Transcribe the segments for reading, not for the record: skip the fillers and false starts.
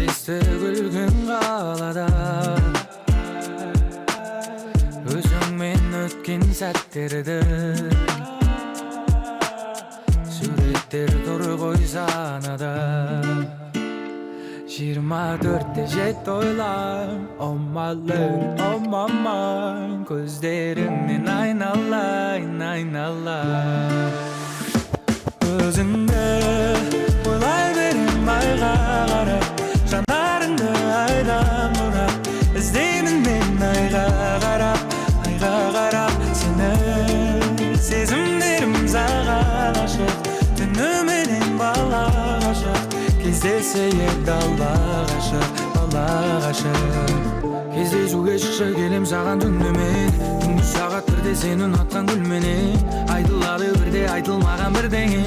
Esте gülgün qalada Özüңмен ötken sәtтерді Сүреттер тұр ғой санада 24'te jet oylar Oh my lady, oh my mind Gözlerimden aynalayın aynalar Özünde oylay verim ayga qarap Жанарыңды aydan bұрап İzdеймін мен ayga qarap Seni сезімдерім саған ашық Түніменен бала ғашық Кездесейік дала ғашық Кездесуге шықшы келем саған түнімен Түнгі сағат бірде сен ұнатқан гүлменен Айтылады бірде айтылмаған бірдеңе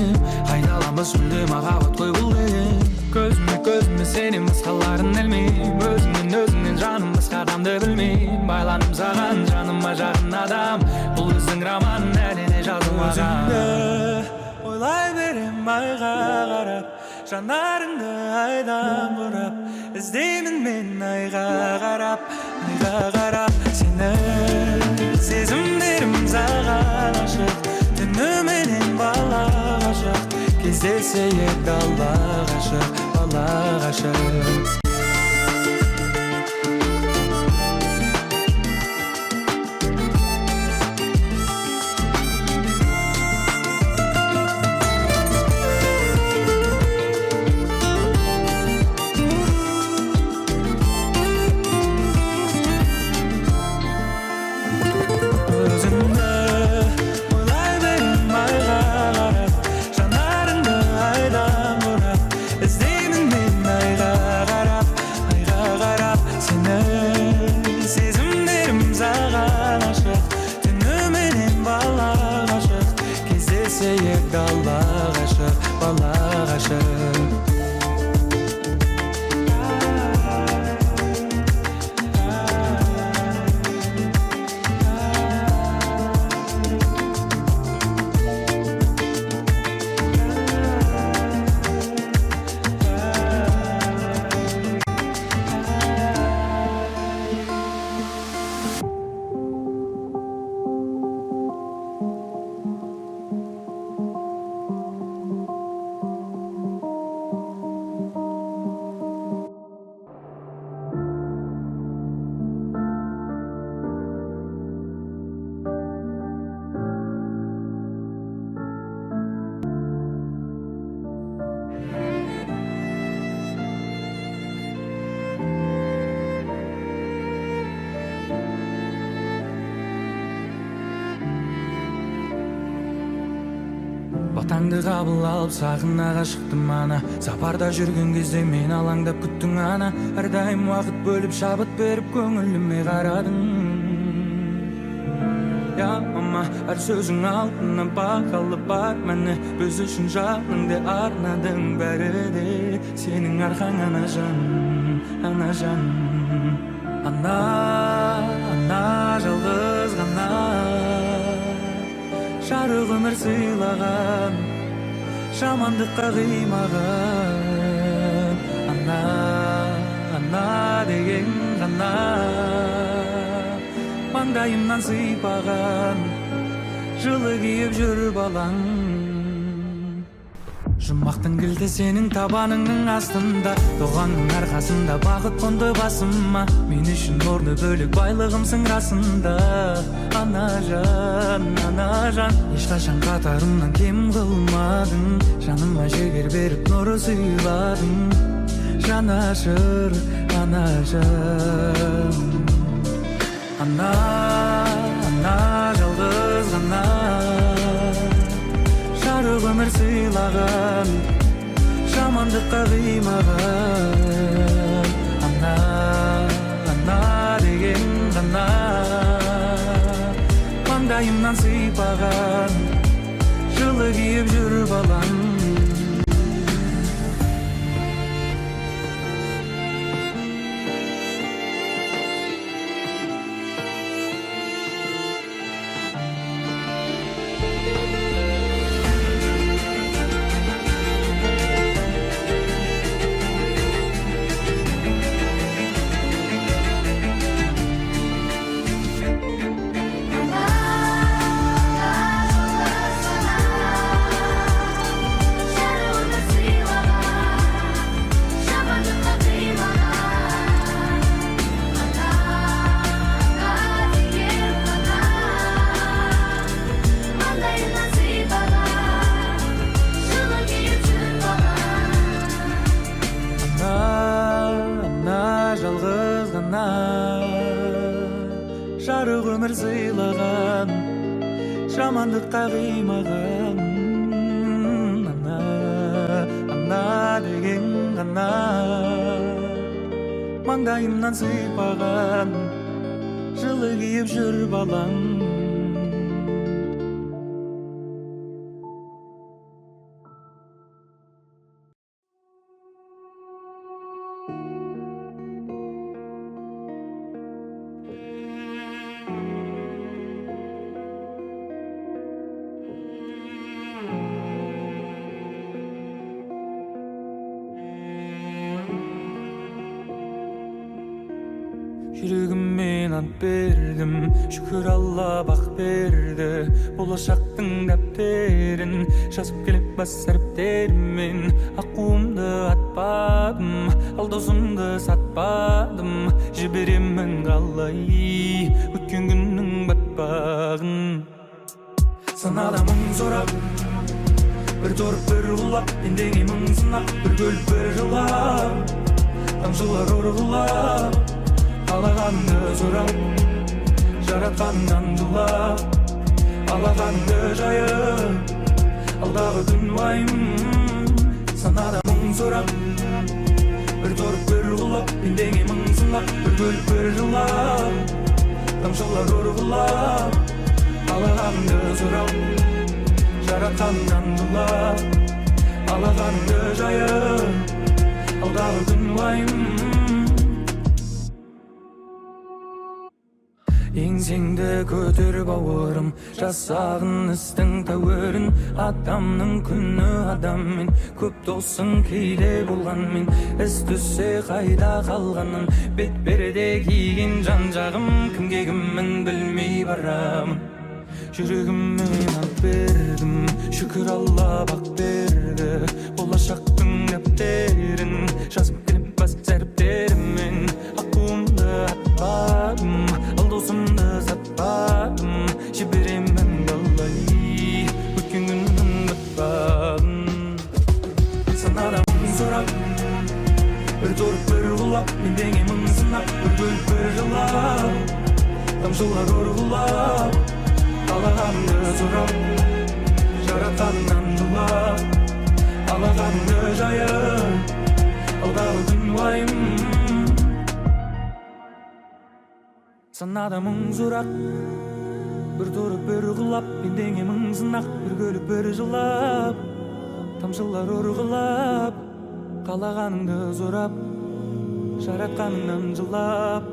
Қайталанбас мүлде махаббат қой бұл деген Көзіме сенен басқаларын ілмейм Өзіңнен жаным басқа адамды білмейм Байланым саған жаныма жақын адам Бұл біздің роман әліне жазылмаған Өзіңді ойлай берем айға қарап Жанарыңды айдан бұрап İzdеймін мен айға қарап Сені сезімдерім саған ашық Түніменен бала ғашық Кездесейік дала ғашық Кездесейік дала ғашық, бала ғашық Батаңды қабыл алып сағынаға шықтым ана Сапарда жүрген кезде мен алаңдап күттің ана Әрдайым уақыт бөліп шабыт беріп көңіліме қарадың Я мама, әр сөзің алтыннан бағалы бар Мәні біз үшін жаныңды арнадың бәрі де Сенің арқаң ана жан Ана жалғыз ғана Жарық өмір сыйлаған Жамандыққа қимаған Ана деген ғана Маңдайымнан сыйпаған Жылы киіп жүр балаң Жұмақтың кілті сенің табаныңның астында Тоғанның арқасында бақыт қонды басыма Мен үшін орны бөлек байлығымсың расында Ана жан Ешқашан қатарымнан кем қылмадың Жаныма жігер беріп нұры сыйладың Жанашыр ана жан Ана жалғыз ғана Жарық өмір сыйлаған Жамандыққа қимаған Ана деген ғана Маңдайымнан сыйпаған Жылы киіп жүр балаң жарық өмір сыйлаған, жамандыққа қимаған ана деген ғана маңдайымнан сыйпаған жылы киіп жүр балаң. Жүрегіммен ант бердім, шүкір Алла бақ берді. Болашақтың дәптерін жазып келіп бас әріптермен. Аққуымды атпадым, ал досымды сатпадым. Жіберемін қалай өткен күннің батпағын. Санада мың сұрап, бір торып бір құлап, ендеңе мың сынақ, бір көліп бір жылап, тамшылар ұрғылап, қалағанды сұрап, жаратқаннан жылап, алағанды жайып, алдағы күн уайым. Санада мың сұрап, бір торып бір құлап, ендеңе мың сынақ, бір көліп бір жылап, тамшылар ұрғылап, қалағанды сұрап, жаратқаннан жылап, алағанды жайып, алдағы күн уайым. Еңсеңді көтер бауырым, жасағын істің тәуірін. Адамның күні адаммен, көп досың кейде болғанмен. Іс түссе қайда қалғанын, бет берде киген жан жағым. Кімге кіммін білмей барамын. Жүрегіммен ант бердім, шүкір Алла бақ берді. Болашақтың дәптерін жазып келіп бас әріптермен. Аққуымды атпадым, ал досымды сатпадым. Жіберемін қалай өткен күннің батпағын. Санада мың сұрап, бір торып бір құлап, ендеңе мың сынақ, бір көліп бір жылап, тамшылар ұрғылап, қалағанды сұрап, жаратқаннан жылап, алағанды жайып, алдағы күн уайым. Санада мың сұрақ, бір торып бір құлап, ендеңе мың сынақ, бір көліп бір жылап, тамшылар ұрғылап, қалағаныңды сұрап, жаратқаныңнан жылап,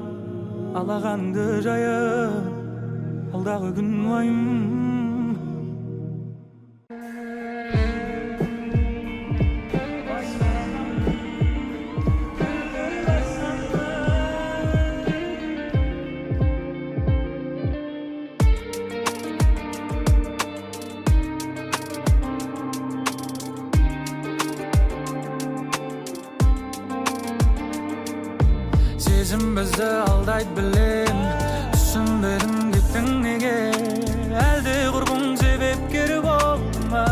алағаныңды жайып, алдағы күн уайым. Сезім бізді алдайды білем, түсінбедім кеттің неге, әлде құрбың себепкер болды ма?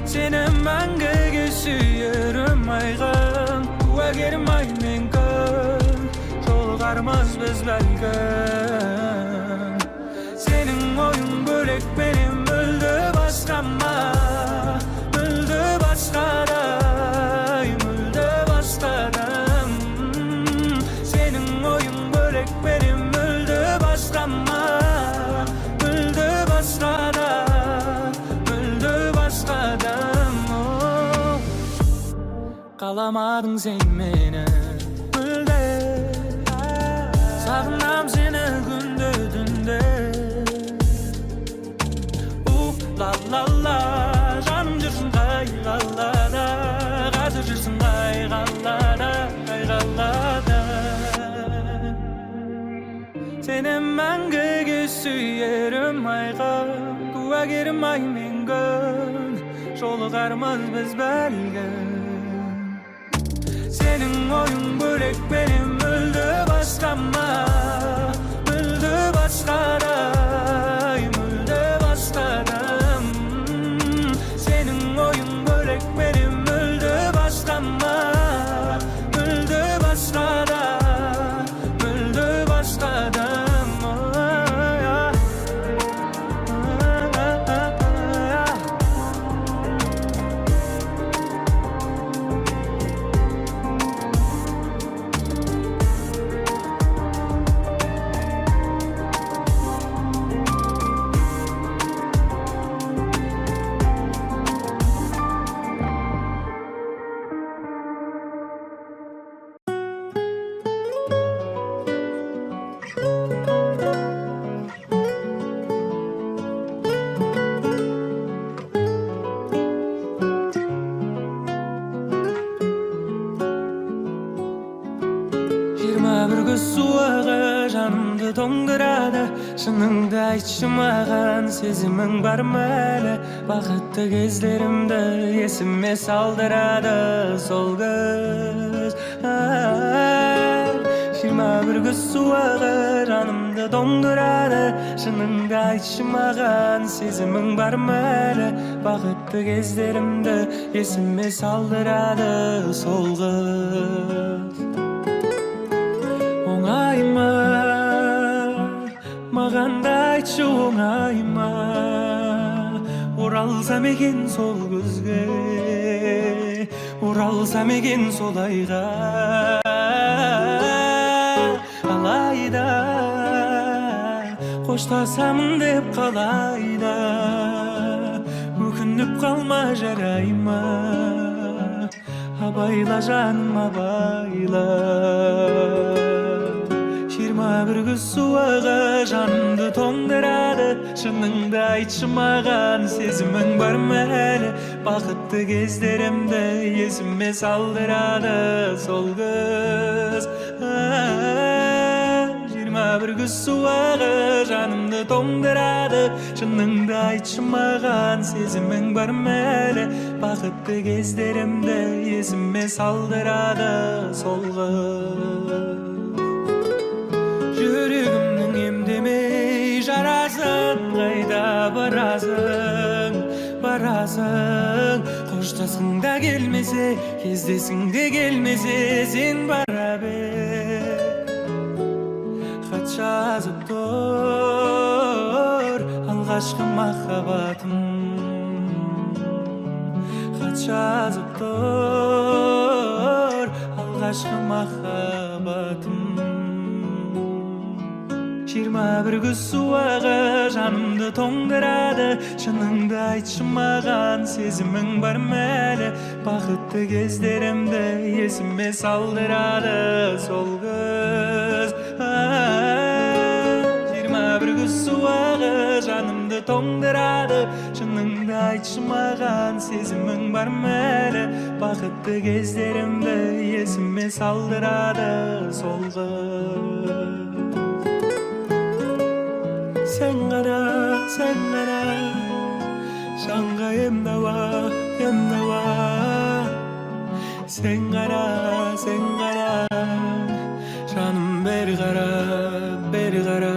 Сені мәңгіге сүйерім айғын, куәгерім ай мен күн, жолығармыз біз бәлкім. Сенің ойың бөлек, менен мүлде басқа ма? Мүлде басқадай, мүлде басқадам. Сенің ойың бөлек, менен мүлде басқа ма? Мүлде басқада, мүлде басқадам. Қаламадың сен мені мүлде, сағынам сені күнде түнде. Ла-ла-ла, жаным жүрсің қай қалада, қазір жүрсің қай қалада, қай қалада. Сені мәңгіге сүйерім айғын, куәгерім ай мен күн, жолығармыз біз бәлкім. Сенің ойың бөлек, менен мүлде басқа ма? Мүлде басқадай, мүлде басқадам. Сенің ойың бөлек, менен мүлде басқа ма? Мүлде басқада, мүлде басқадам. bir көз суығы жанымды тоңдырады. Шыныңды айтшы маған, сезімің бар ма әлі? Бақытты кездерімді есіме салдырады сол көз. 21 көз суығы жанымды тоңдырады. Шыныңды айтшы маған, сезімің бар ма әлі? Бақытты кездерімді есіме салдырады сол қыз. Оңай ма, маған да айтшы оңай ма? Оралсам екен сол көзге, оралсам екен сол айға. Алайда қоштасамын деп қалайда, өкініп қалма жарай ма? Абайла жаным абайла. 21 көз суығы жанымды тоңдырады. Шыныңды айтшы маған, сезімің бар ма әлі? Бақытты кездерімді есіме салдырады сол көз. 21 көз суығы жанымды тоңдырады. Шыныңды айтшы маған, сезімің бар ма әлі? Бақытты кездерімді есіме салдырады сол қыз. Жүрегімнің емдемей жарасын, қайда барасың, барасың? Қоштасқың да келмесе, кездесің де келмесе, сен бара бер. Хат жазып тұр алғашқы махаббатым, хат жазып тұр алғашқы махаббатым. 21 көз суығы жанымды тоңдырады. Шыныңды айтшы маған, сезімің бар ма әлі? Бақытты кездерімді есіме салдырады сол көз. 21 көз суығы жанымды тоңдырады. Шыныңды айтшы маған, сезімің бар ма әлі? Бақытты кездерімді есіме салдырады сол қыз. Sen qara, şanğa emdava, emdava. Sen qara, şanım beri qara, beri qara.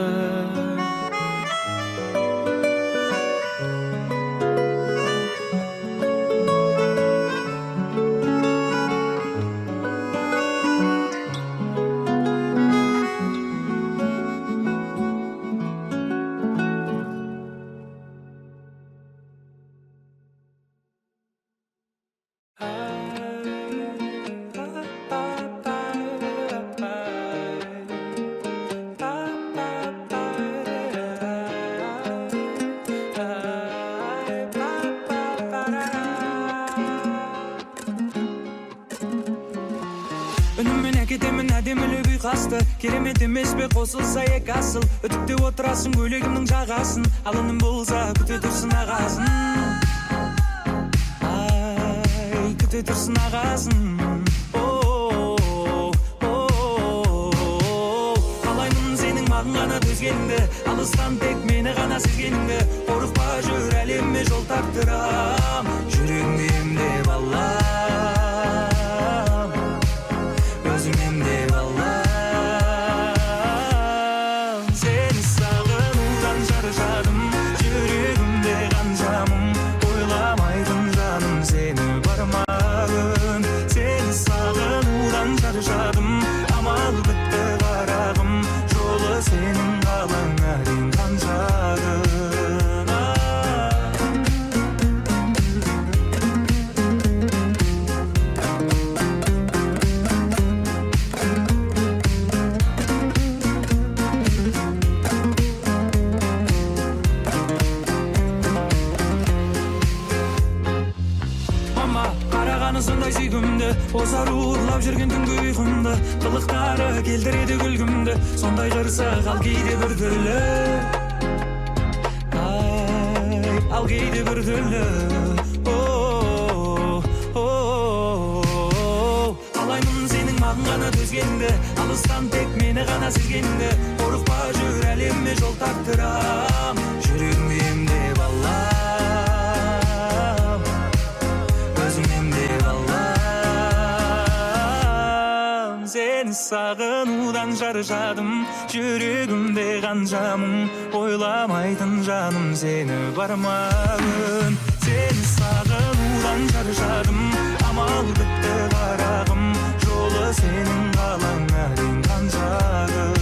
Önümüne gidemin әдемілі күй қасты. Керемет емес пе қосылса ек асыл. Өтікте отырасың көйлегімнің жағасын. Алыным болса күте тұрсын ағасын. Ай, күте тұрсын ағасын. Қалаймын сенің маған ғана төзгеніңді, алыстан тек мені ғана сезгеніңді. Қорықпа жүр әлемме жол тартырам, жүрегіңді емдеп алам. Амал бітті қарағым, жолы сенің қалаңа дейін қанжағын. Мама, қарағаны сондай сүйкімді, озар уырлап жүрген түнгі ұйқымды. Қылықтары келтіреді күлгімді, сондай қырсық ал кейде бір түрлі. Ал кейде бір түрлі. Қалаймын сенің маған ғана төзгенді, алыстан тек мені ғана сезгенді. Қорықпа жүр, әлемме жол тартырам, жүрегім емдеп алам, өзім емдеп алам. Сені сағынудан жаржадым, жүрегімде қанша мұң, ойламайтын жаным сені бармағын. Сені сағынудан жаржадым, амал бітті қарағым, жолы сенің қалаңа дейін қаншағын.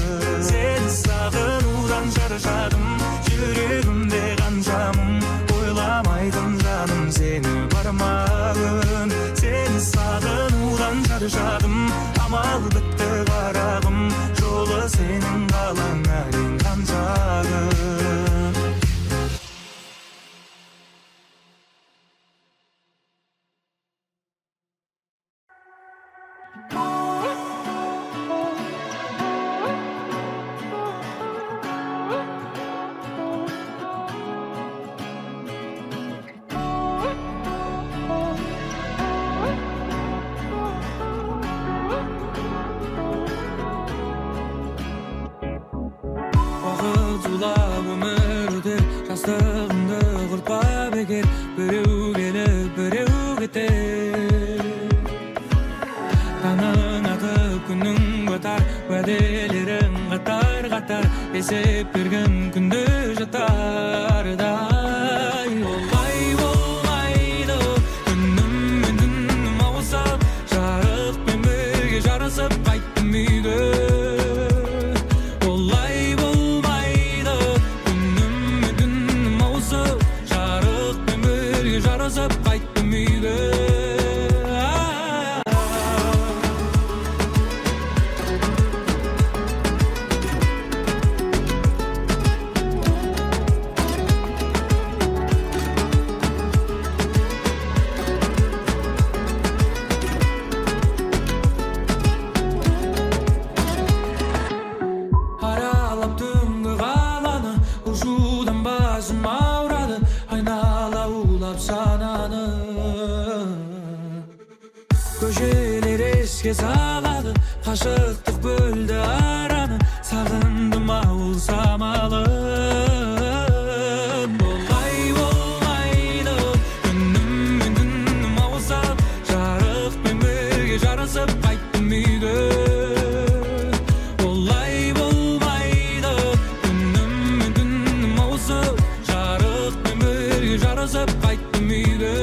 Сені сағынудан жаржадым, жүрегімде қанша мұң, ойламайтын жаным сені бармағын. Сені сағынудан жаржадым, амал бітті қарағым, жолы сенің қалаңа дейін қаншағын. Зулап өмір өтер, жастығымды құртпа бекер, біреу келіп біреу кетер. Таңың атып күнің батар, уәделерің қатар-қатар, есеп берген күнде жатардай. Олай болмайды, күнім мен түнім ауысып, жарықпен бірге жарысып қайттым үйге. Жарысып қайттым үйге. Аралап түнгі қаланы, ұшудан басым ауырады, айнала улап сананы. Көшелер еске салады, қашықтық бөлді араны, сағындым ауыл самалын. Олай болмайды, күнім мен түнім ауысып, жарықпен бірге жарысып қайттым үйге. Олай болмайды, күнім мен түнім ауысып, жарықпен бірге жарысып қайттым үйге.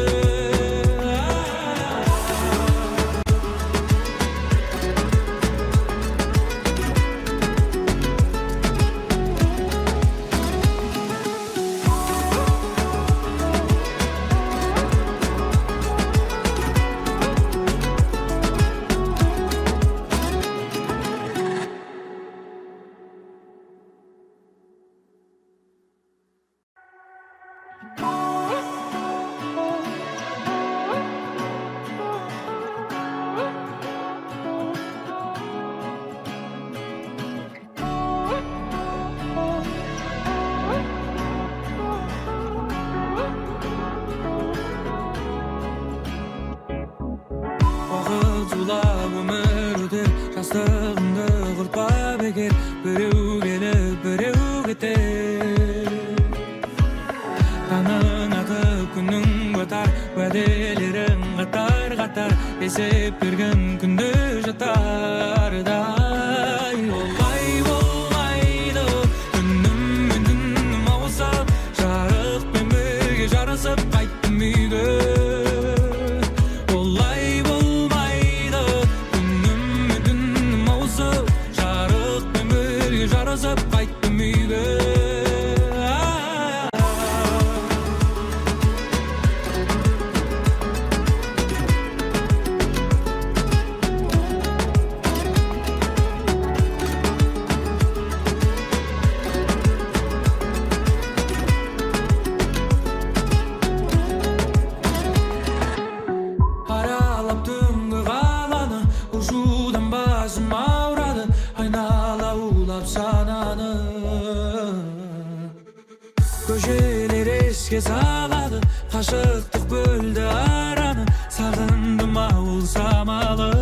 Зулап өмір өтер, жастығымды құртпа бекер, біреу келіп біреу кетер. Таңың атып күнің батар, уәделерің қатар-қатар, есеп берген күнде жатардай. Олай болмайды, күнім мен түнім ауысып, жарықпен бірге жарысып қайттым үйге. Жарысып қайттым үйге. Аралап түнгі қаланы, ұшудан басым ауырады, айнала улап сананы. Көшелер еске салады, қашықтық бөлді араны, сағындым ауыл самалын.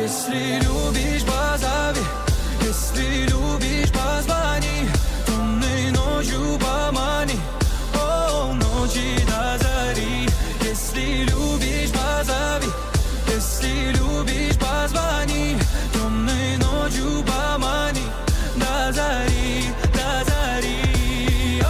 Если любишь, позови. Если любишь, позвони. Темной ночью помани. О, ночи до зари. Если любишь, позови. Если любишь, позвони. Темной ночью помани. До зари, до зари. О,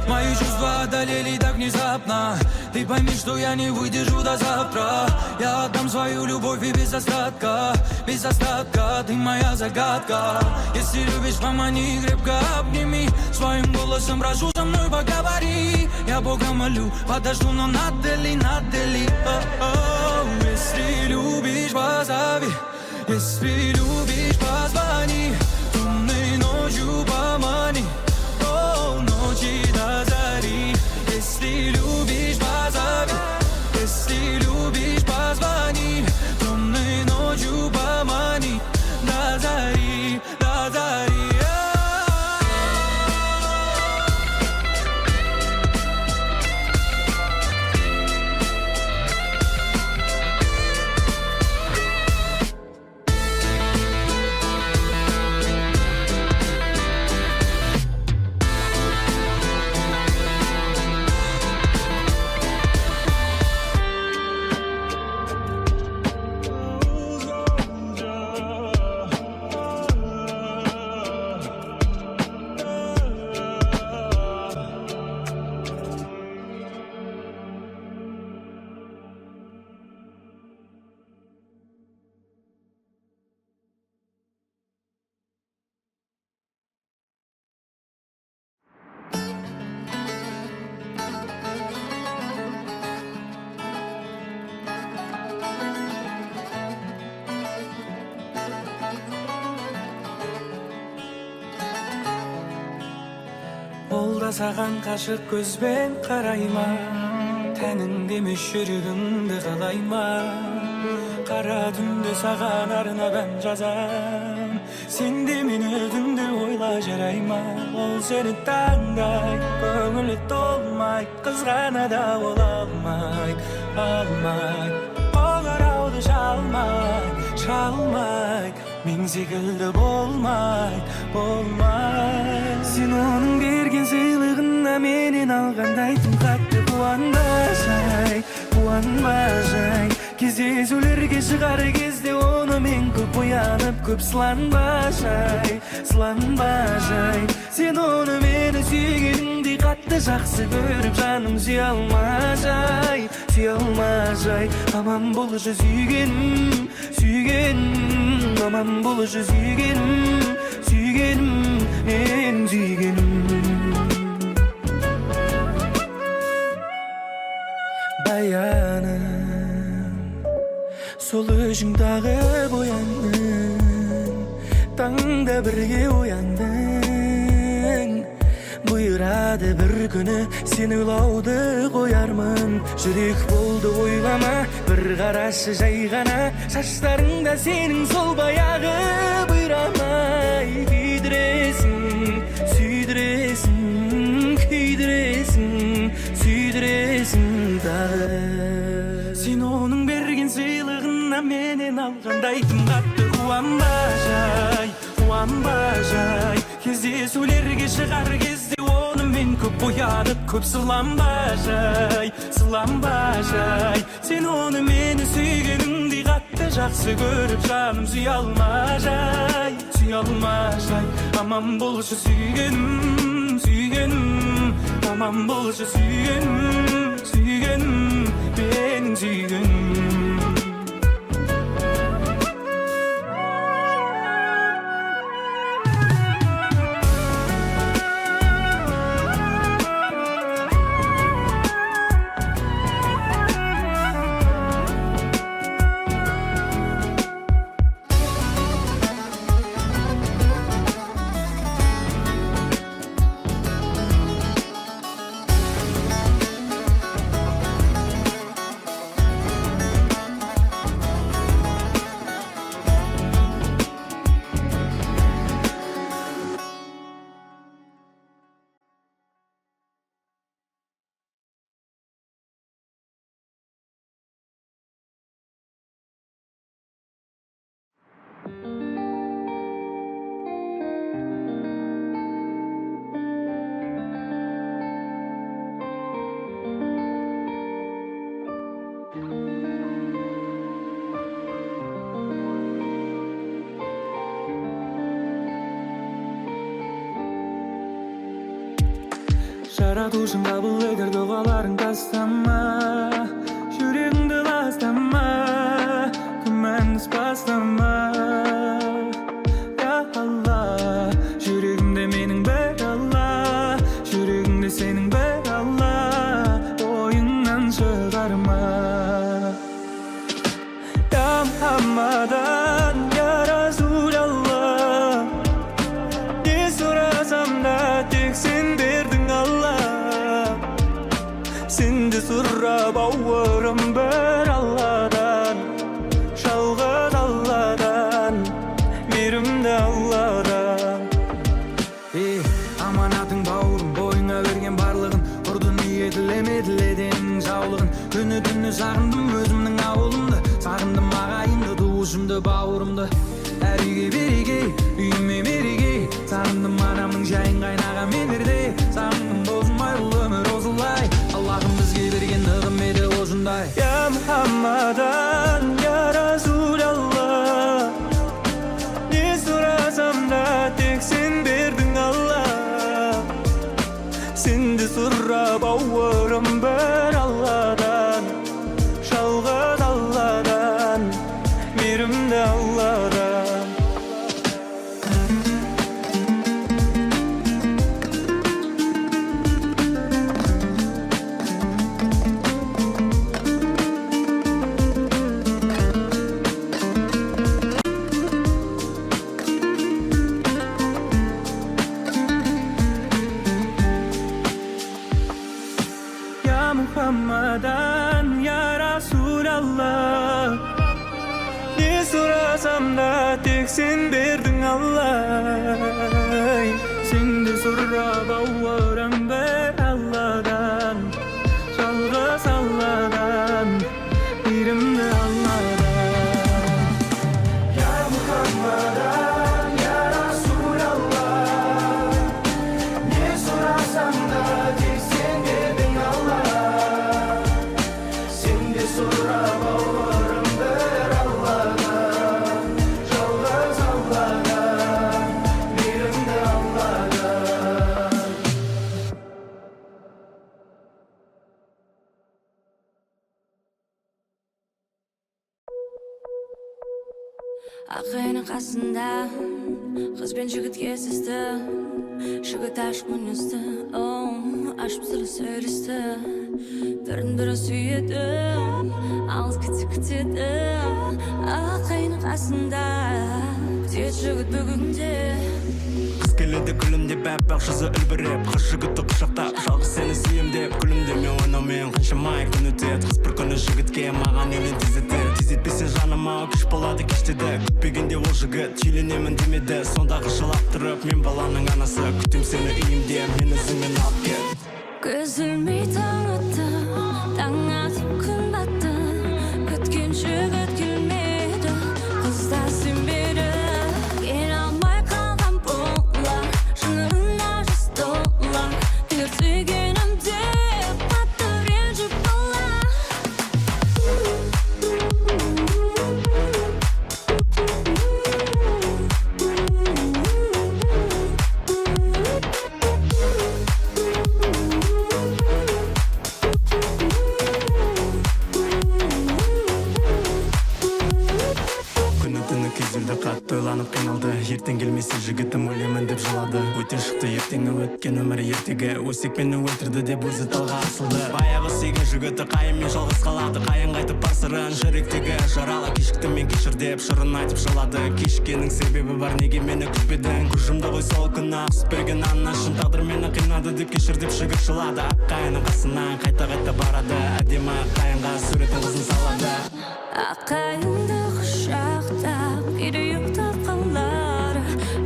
мои чувства одолели так внезапно. Ты пойми, что я не выдержу до завтра. Я отдам свою любовь и без остатка. Без остатка, ты моя загадка. Если любишь, помани, крепко обними. Своим голосом прошу, со мной поговори. Я Бога молю, подожду, но надели, надели. Если любишь, позови. Если любишь, позвони. Темной ночью помани. О, ночи до зари. Если любишь, позови. Если любишь, позвони. Темной ночью помани. До зари, до зари. Ол да саған қашық көзбен қарайма, тәніңде емес жүрегіңді қалайма. Қара түнде саған арнап ән жазам, сен де мені түнде ойла жарайма. Ол сені таңдай, көңілі толмай, қызғана да ол алмай, алмай. Қоңырауды шалмай, шалмай, мен секілді болмай, болмай. Сен оның берген сыйлығына менен алғандай тым қатты қуанбай, қуанбай. Кездесулерге шығар кезде оны мен көп оянып, көп сыланбай, сыланбай. Сен оны мені сүйгеніңдей қатты жақсы көріп, жаным сүйе алмай, сүйе алмай. Аман болшы сүйгенім, сүйгенім, аман болшы сүйгенім, сүйгенім, мен сүйгенім. Баяным, сол өзің тағып ояндың, таңда бірге ояндың. Бұйырады бір күні сен ойлауды қоярмын. Жүрек болды ойлама, бір қарашы жай ғана. Шаштарыңда сенің сол баяғы бұйрамай. Күйдіресің, сүйдіресің, күйдіресің, сүйдіресің тағы. Сен оның берген сыйлығына менен алғандай тым қатты қуанбай, қуанбай. Кездесулерге шығар кезде оны мен көп оянып, көп сыланбай, сыланбай. Сен оны мені сүйгеніңдей қатты жақсы көріп, жаным сүйе алмай, сүйе алмай. Аман болшы сүйгенім, сүйгенім, аман болшы сүйгенім, сүйгенім, менің сүйгенім. жаратушың қабыл етер дұғаларың тастама, жүрегіңді ластама, күмәнсіз бастама. Я Алла, жүрегімде менің бір Алла, жүрегіңде сенің бір Алла, ойыңнан шығарма. Я Мухаммадан, я Расулалла, не сұрасам да тек сен бердің Алла. Сенді сұрап бауырым бір Алладан, жалғыз Алладан, мейірімді Алладан. Аманатың бауырым, бойыңа берген барлығын, ұрдың ниетілеме тіледен жаулығын. Күні түні сағындым өзімнің ауылымды, сағындым ағайынды, туысымды, бауырымды. Әр үйге береке, үйіме мереке, сағындым анамның жайын, қайнаған менерде. Сағындым бозылмай бұл өмір осылай, Аллахым бізге берген нығметі осындай. Я Мухаммадан, я Расулалла, не сұрасам да тек сен бердің Алла. Сенді сұрап бауырым бір Алладан, жалғыз Алладан, мейірімді Алладан. Muhammadan, ya Rasulallah, ne sorasam da tek sen berдің Алла. Сенді сұрап бауырым бір Алладан, жалғыз Алладан, мейірімді Алладан. Я Мухаммадан, я Расулалла, не сұрасам да тек сен бердің Алла. Сұрап бауырым бір Алладан, жалғыз Алладан, мейірімді Алладан. Ағайынның қасында қыз бен жігіт кездесті, жігіт ашық мінезді, ашып сыры сөйлесті. Бірін-бірі сүйеді, алыс күтеді. Ағайынның қасында күтеді жігіт бүгінде. Қыз келеді күлімдеп, әппақ жүзі үлбіреп, қыз жігітті құшақтап, жалғыз сені сүйем деп. Күлімдеме ойнаумен қаншамай күн өтеді. Қыз бір күні жігітке маған өлең тездетті. Тездетпесең жаным ау, кеш болады кеш деді. Күтпегенде ол жігіт үйленемін демеді. Сондағы жылап тұрып, мен баланың анасы, күтем сені үйімде, мен өзіңмен алып кет. Көз ілмей таң атты, таң атып күн батты, күткен жігіт келмеді, қыз да сенбеді. Келе алмай қалған болар, жанарына жас толар, егер сүйгенімде қатты ренжіп қалар. Кезілді қатты ойланып қиналды, ертең келмесе жігітім өлемін деп жылады. Өтен шықты ертеңі, өткен өмірі ертегі, өсек мені өлтірді деп өзі талға асылды. Баяғы сүйген жігіті қайынмен жалғыз қалады, қайын қайтып бар сырын жүректегі жаралы. Кешікті мен кешір деп шырын айтып жылады. Кешіккенің себебі бар, неге мені күтпедің? Көз ғой сол күні ақ құс берген анашын, тағдыр мені қинады деп кешір деп жігіт жылады. Аққайының қасынан қайта барады, әдемі аққайынға суретін қызын салады. Аққайынды құшақтап, кейде ұйықтап қалар,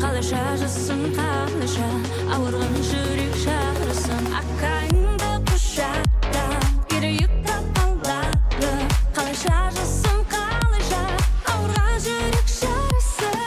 қалайша жасын, қалайша ауырған жүрек жарасын. Аққайынды құшақтап, кейде ұйықтап қалар, қалайша жасын, қалайша ауырған жүрек жарасын.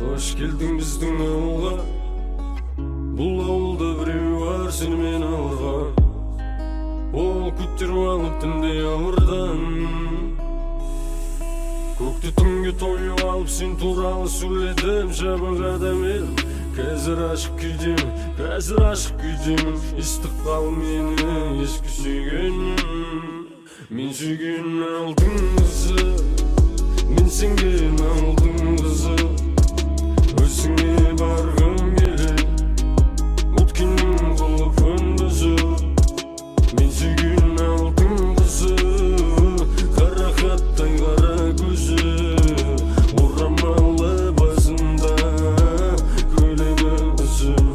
Қош келдің біздің ауылға, бұл ауылда біреу бар сенімен ауырған. Ол көтеріп алып түнде ауырдан, көкті түнге тойып алып сен туралы сөйледім. Жабығада мен қазір ашық күйдемін, Истықпал мені ескі сүйгенім. Мен сүйген алдың қызы, мен сенген алдың қызы. Өзіңе барғым келеді, өткеннің құлпын бұзып. Мен сүйген алдың қызы, қара хаттай қара көзі, орамалы басында көйлегі үзіп.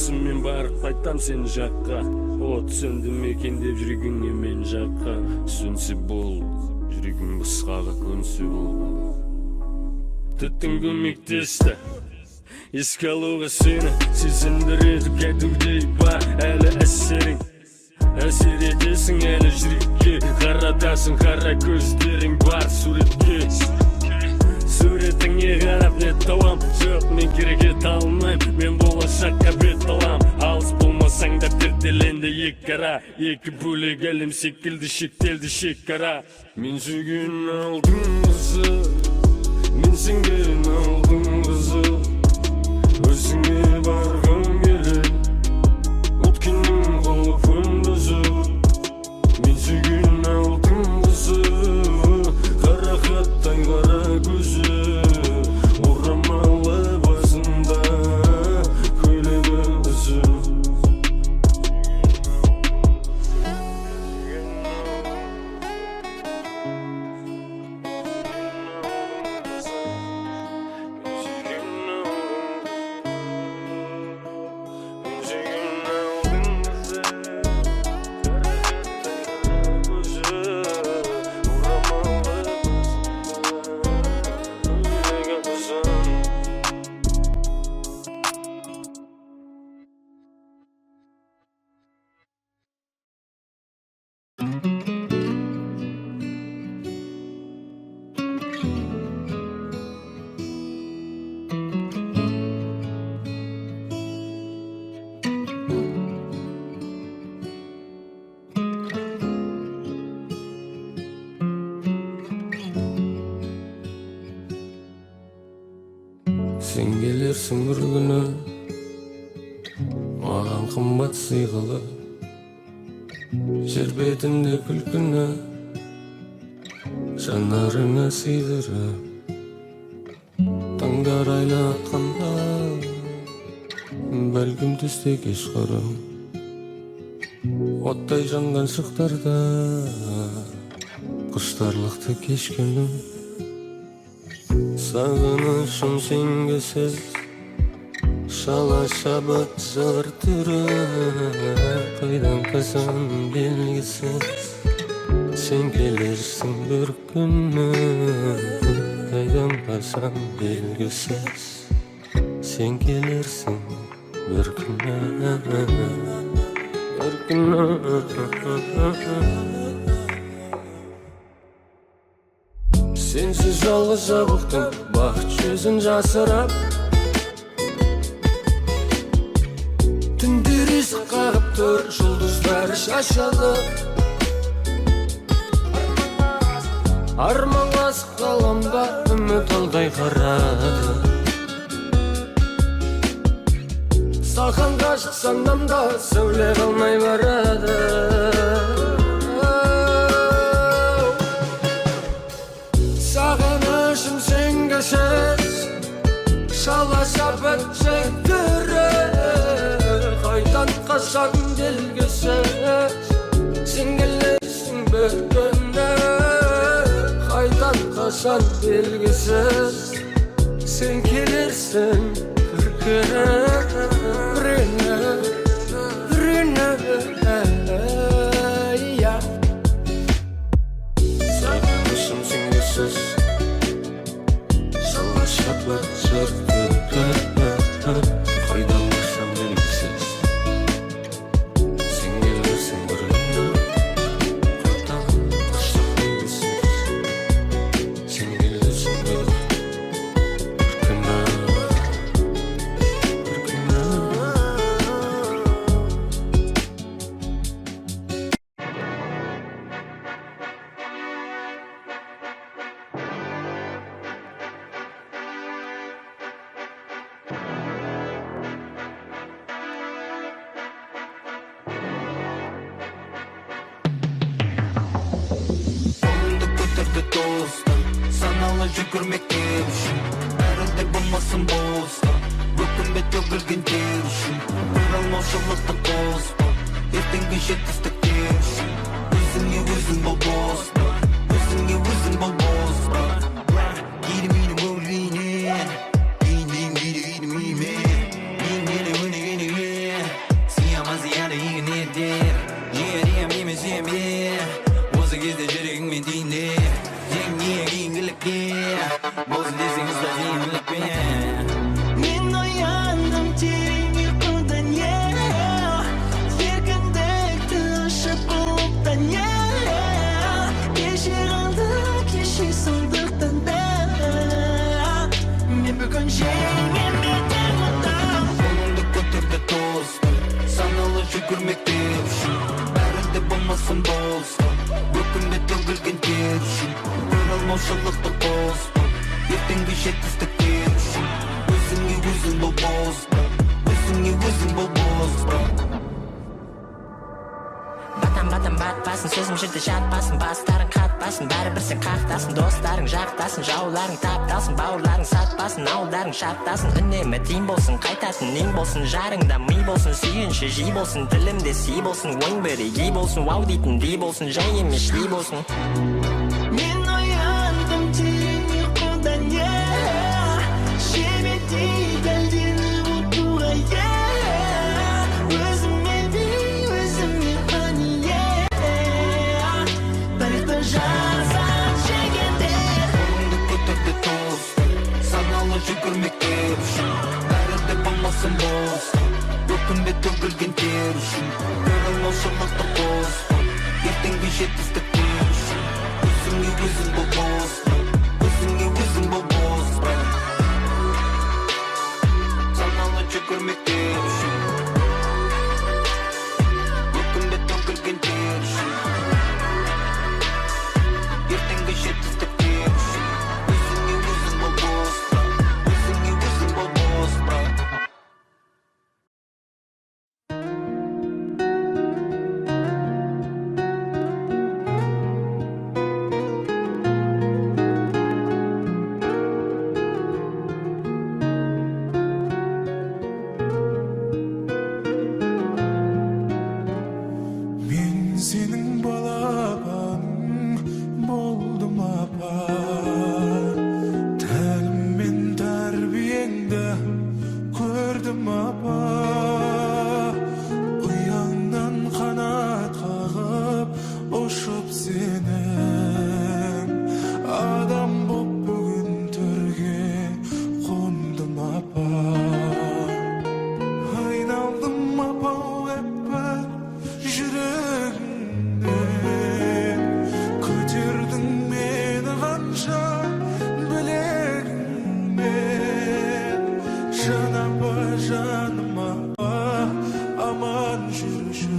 Мен барып қайтам сен жаққа, от сөнді мекендеп жүрегіңе мен жаққа. Сөнсе бол, жүрегім қысқаға көнсе бол. Түттің көмектесті, еске алуға сені, сезіндіреді кәдімгідей бар әлі әсерің. Әсер етесің әлі жүрекке, қаратасың қара көздерің бар суретке. Суретіңе қарап не табам, жоқ мен керекет алмайм, мен болашаққа бет алам. Алыс болмасаң да перделенді екі ара, екі бөлек әлем секілді шектелді шекара. Мен сүйген алдың қызы, мен сенген алдың қызы. Өзіңе барғым келеді, өткеннің құлпын бұзып. Мен сүйген алдың қызы, қара хаттай қара көзі, орамалы басында көйлегі үзіп. Сен келерсің бір күні, маған қымбат сыйғылы, жер бетінде күлкіні жанарыңа сыйдырып. Таңдар айлатқанда, бәлкім түсте кешқұрым, оттай жанған шықтарда құштарлықты кешкенім. Сағынышым сенгісіз, шала шабыт жыр түрі, қайдан қашан белгісіз. Сен келерсің бір күні, қайдан қашан белгісіз. Сен келерсің бір күні, бір күні. Сенсіз жалғыз жабықтым, бақыт жүзін жасырап. Түндер есік қағып тұр, жұлдыздар шашады. Арманға сықаламда үміт алдай қарады. Саған ғашық санамда сөйле қалмай барады. Сағынышым сенгісіз, шала шабыт жектірі, қайдан қашан белгісіз. Сен келерсің бір күні, қайдан қашан белгісіз. Сен келерсің бір күні, Сағынышым сенгісіз, шала Sanalı tükürmekte üşüm Bärinde bulmasın bolsa Ökünbe tөгілген тер үшін Оралмаушылықты қоспа Ертеңгі жетістікте үшін Өзіңе өзің бол боспа Өзіңе өзің бол боспа Кейді мені мөлінен Кейден кейді мені Сияма зияды егін етер Жерем емес жеме Осы кезде жүрегіңмен дейіндер Жеңге кейінгілікке Болсын десеңіз да жеңілікпен Мен ояндым терең ұйқыдан еркіндікті ашып бұлттан Кеше қалды кеше сондықтан мен бүгін жеңем кетер мұндан Қолыңды көтерді тосты Саналы жүгірмекте үшін Бәрінде болмасын болса Өкінбе төгілген тер үшін Оралмаушылықты қоспа Ертеңгі жетістікте үшін Өзіңе өзің бол боспа Өзіңе өзің бол боспа Батам батпасын, сөзім жүрді жатпасын Бастарың қатпасын, бәрі бірсі қақтасын Достарың жақтасын, жауларың тапталсын Бауырларың сатпасын, ауылдарың шаттасын Үнемі тиім болсын, қайтатын нең болсын Жарыңда ми болсын, сүйінші жи болсын Тілімде си болсын, ойың бірегей болсын Вау дейтін дей болсын, жай емес шлей болсын Мен ояндым терең ұйқыдан Жебедей дәлденіп отыра Өзіме бей, өзіме қани Тарихты жазан жегенде Қолыңды көтерді тосты Саналы жүгірмекте үшін Бәрінде болмасын болса Өкінбе төгілген тер үшін Оралмаушылықты қоспа Ертеңгі жетістікте үшін Өзіңе өзің бол боспа Өзіңе өзің бол боспа Саналы жүгірмекте үшін Өкінбе төгілген тер үшін Ертеңгі жетістікте үшін Өзіңе өзің бол боспа Өзіңе өзің бол боспа Мен сенің балапаның болдым апа Тәлім мен тәрбиеңді көрдім апа Ұяңнан қанат қағып ұшып сенің Адам боп бүгін төрге қондым апа Айналдым апа өппір жүрегіңнен Көтердің мені қанша білегіңмен Жан апа, жаным апа, аман жүрші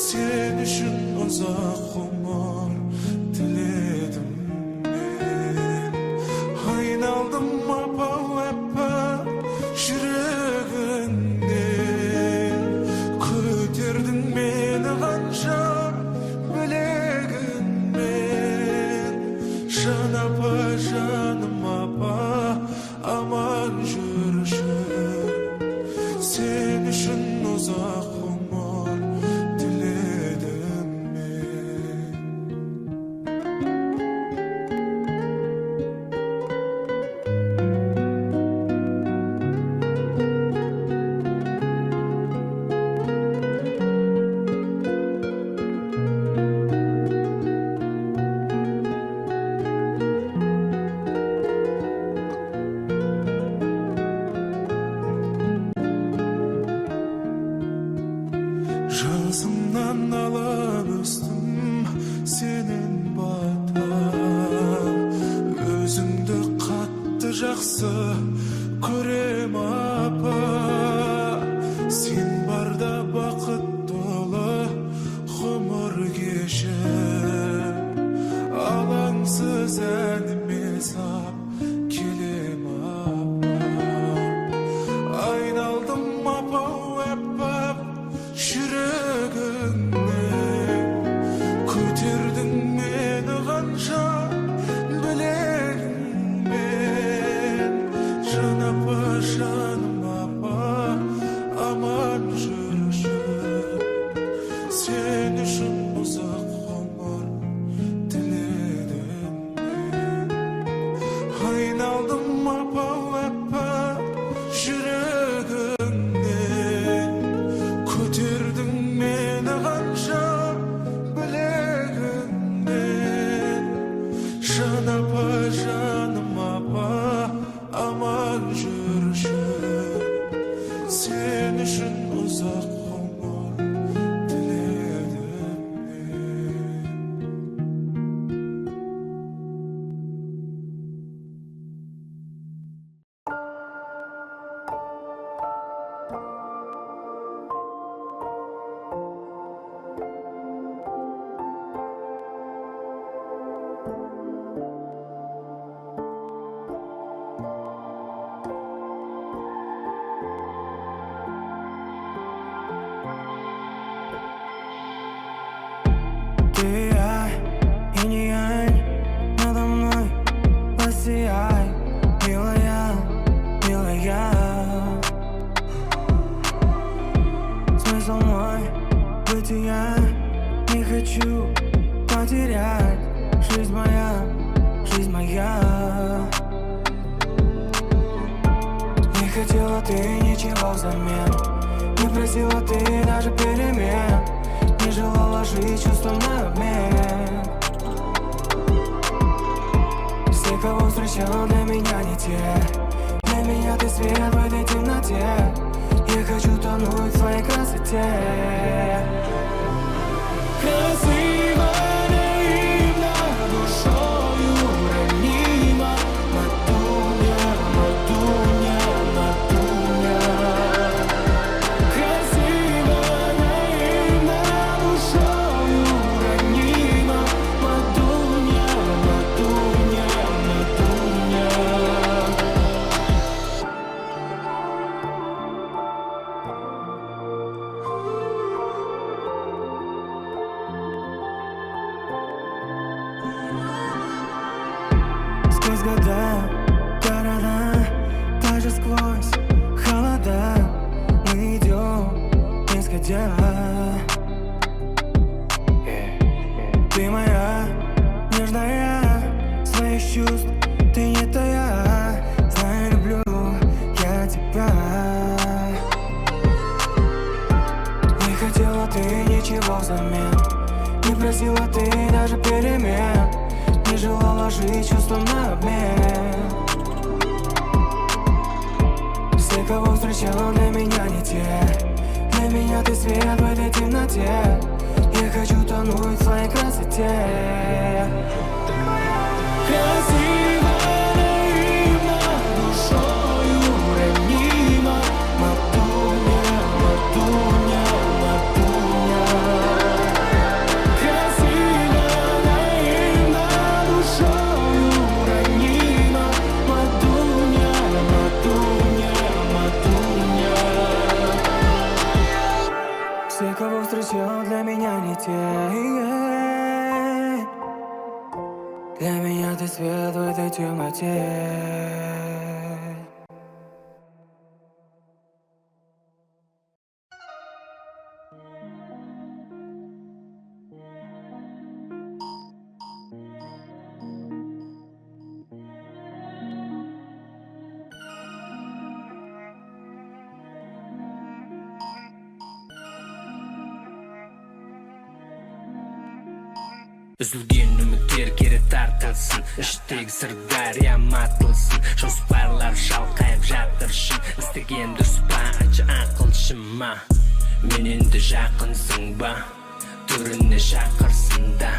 Сен үшін ұзақ ғұмыр тіледім мен Айналдым апа өппір жүрегіңнен Көтердің мені қанша білегіңмен Жан апа, жаным апа, аман жүрші Сен үшін ұзақ ғұмыр тіледім мен Жасымнан алып өстім сенен бата Өзіңді қатты жақсы көрем апа Сен барда бақыт толы ғұмыр кешіп Алаңсыз әніме сап келем апа Айналдым апа өппіп жүрегіңнен Көтердің мені қанша хочу потерять. Жизнь моя, жизнь моя. Не хотела ты ничего взамен, не просила ты даже перемен, не желала жить чувством на обмен. Все, кого встречал, для меня не те. Для меня ты свет в этой темноте. Я хочу тонуть в твоей красоте. Красиво, наивно, душою ранима. Матуня, матуня, матуня. Красиво, наивно, душою ранима. Матуня, матуня, матуня. Сквозь года, города, даже сквозь холода мы идем, не сходя. Ты моя, нежная, своих чувств ты не тая. Знаю, люблю я тебя. Не хотела ты ничего взамен, не просила ты даже перемен, не желала жить чувством на обмен. Все, кого встречала, для меня не те. Для меня ты свет в этой темноте. Я хочу тонуть в твоей красоте. Красиво, наивно, душою ранима. Матуня, матуня, матуня. Красиво, наивно, душою ранима. Матуня, матуня, матуня. Все, кого встречал, для меня не те. Для меня ты свет в этой темноте. Үзілген үміттер кері тартылсын, іштегі сырдария матылсын. Жоспарлар шалқайып жатыр шын, істеген дұрыс па, ачы ақылшым ма? Мен енді жақынсың ба, түріне шақырсын да,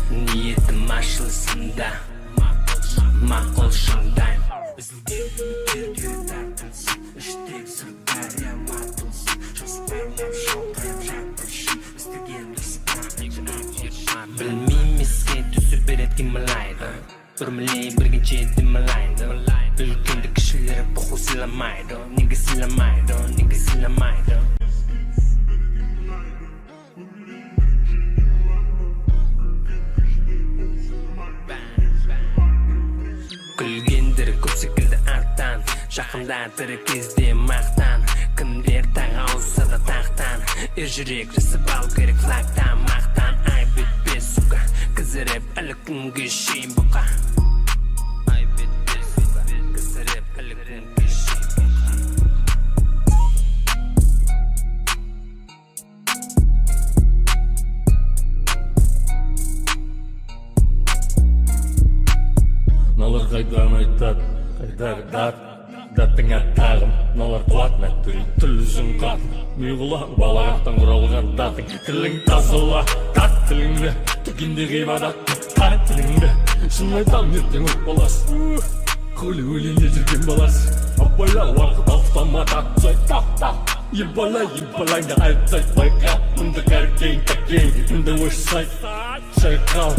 ниетім ашылсын да, мақұл шыңдайым. Үзілген үміттер кері тартылсын, іштегі сырдария матылсын. Жоспарлар шалқайып жатыр шын, істеген дұрыс па, ачы ақылшым ма? Білмеймін еске түсіп береді кималайды, үрмелей біргенше демалайды. Үлкенді кішілері бұқу сыйламайды, неге сыйламайды, неге сыйламайды. Күлгендері көп секілді арттан, жақында тірі кезде мақтан. Кімдер тағы ауызса да тақтан, жүрек жасып ал керек флагтан. Мақтан ай бітпе сука, кізіріп әлі күнге шейін бұқа. Ай бітпе сука, кізіріп әлі күнге шейін бұқа. Налар қайдан айтады, қайдағы дат, даттың аттағым. Налар қуатына түрлі жүн қатын, миғылаң балағақтан құралған датың. Тілің тазыла, тат тіліңді, түгенде ғибадатты, тат тіліңді. Шын айтам ертең өт баласы, хөлі не жүрген баласы. Абайла уақыт алтама татсай, тақ-тақ. Ебалай, айтсай, байқа, үнді кәркең, тәкең, үнді өшсай, сайқал.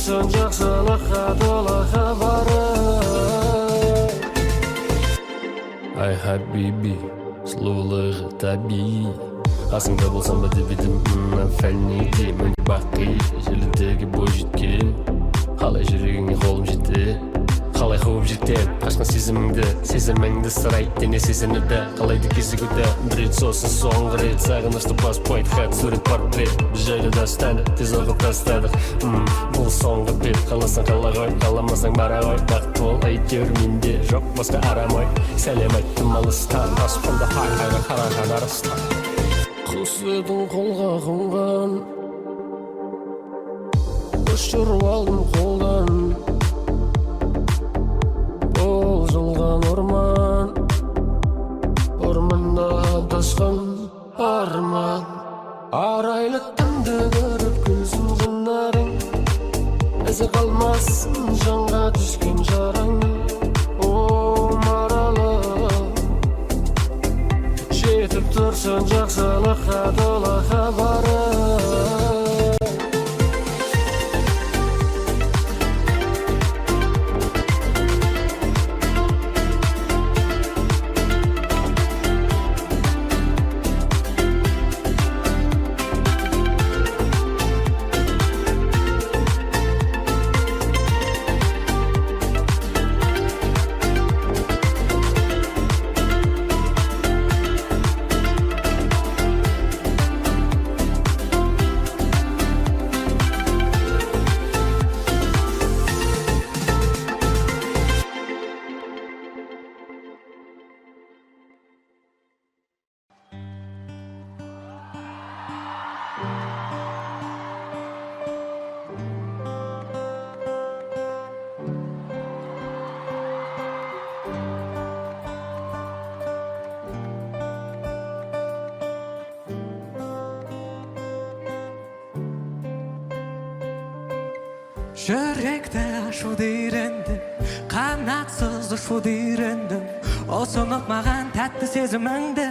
тұрсаң жақсылыққа тола хабары. Ай хабиби, сұлулығы табиғи, қасыңда болсам ба деп едім, фәлнеде міне бақи, желідегі бой жеткен, қалай жүрегіңе қолым жетті, қалай қуып жетем қашқан сезіміңді, сезіміңді сырайт дене сезінуді, қалайды кезігуді, бір рет сосын соңғы рет сағынышты паспорт, хат, сурет, портрет, біз жайлы дастады, тез оқып тастадық, бұл соңғы бет, қаласаң қала ғой, қаламасаң бара ғой, бақыт бол, әйтеуір менде жоқ басқа арам ой, сәлем айттым алыстан, аспанда айға қараған арыстан. Құс едің қолға қонған, ұшырып алдым қолдан, бол жылған орман, орманда адасқан арман. Арайлы түнді көріп күнсін жынарың, ізі қалмасын жанға түскен жарың. О маралы, жетіп тұрсың жақсылыққа тола хабары. Жүректі ашуды үйрендім, қанатсыз ұшуды үйрендім. Осынып маған тәтті сезіміңді,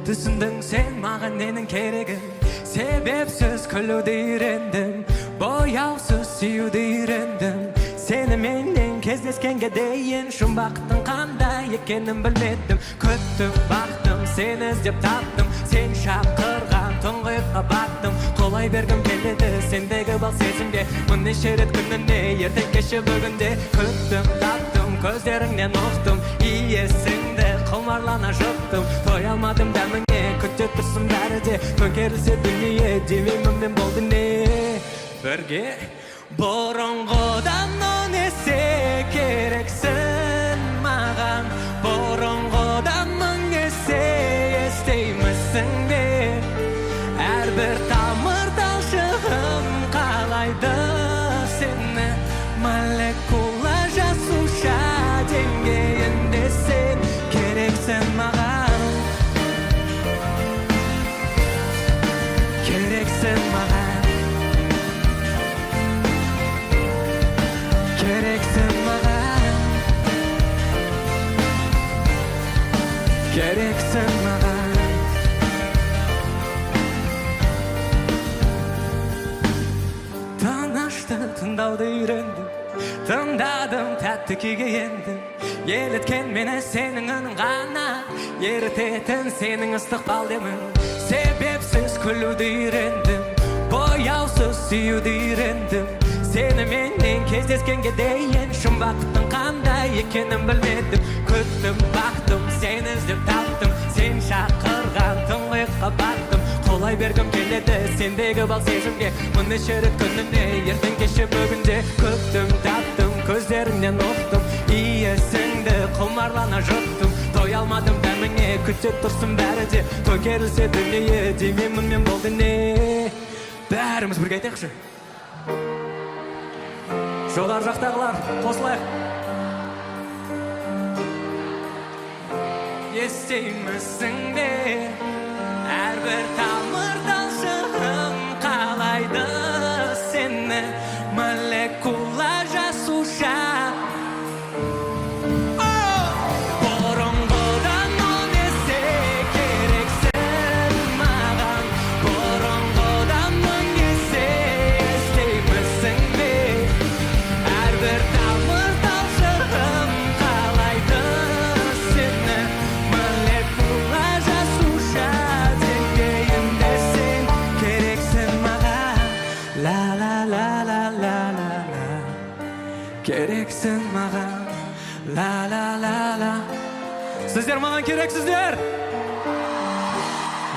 түсіндің сен маған ненің керегін. Себепсіз күлуді үйрендім, бояусыз сүюді үйрендім. Сені менен кездескенге дейін жұмбақтың қандай екенін білмедім. Күттім, бақтым, сені іздеп таптым, сен шақырған тұңғиыққа баттым. Қолай бергім келеді сендегі бал сезімге, мұннеше рет күніне ертең кеше бүгінде. Күттім, таптым, көздеріңнен ұқтым, иесіңді құмарлана жұттым. Той алмадым дәміңе, күтте тұрсын бәрі де, төңкерілсе дүние, демеймін мен болды не бірге. Бұрынғыдан өнесе керексің маған, бұрынғыдан мың есе естеймісің бе? Әрбір тамыр талшығым қалайды сені, молекула жасуша деңгейінде сен керексің маған, керексің маған, керексің маған, керексің маған. Тыңдауды үйрендім, тыңдадым, тәтті күйге ендім. Еліткен мені сенің үнің ғана, ерітетін сенің ыстық балдемің. Себепсіз күлуді үйрендім, бояусыз сүюді үйрендім. Сені менен кездескенге дейін жұмбақтың қандай екенін білмедім. Күттім, бақтым, сені іздеп таптым, сен шақырған тұңғиыққа баттым. Қолай бергім келеді сендегі бал сезімге, мұннеше рет күніне ертең кеше бүгінде. Күттім, таптым, көздеріңнен ұқтым, иесіңді құмарлана жұттым. Той алмадым дәміңе, күтте тұрсын бәрі де, той керілсе дүние, демеймін мен болды не. Бәріміз бірге айтайықшы. Жоғар жақтағылар қосылайық. Естеймісің бе? Әрбір тамыр талшығым қалайды сені, молекула жасуша. Бұрынғыдан өнесе керексің маған, бұрынғыдан мың есе естеймісің бе? керексің маған. Ла-ла-ла-ла. Сіздер маған керексіздер.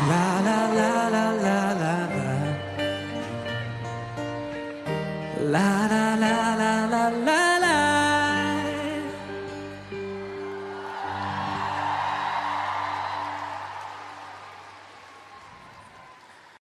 Ла-ла-ла.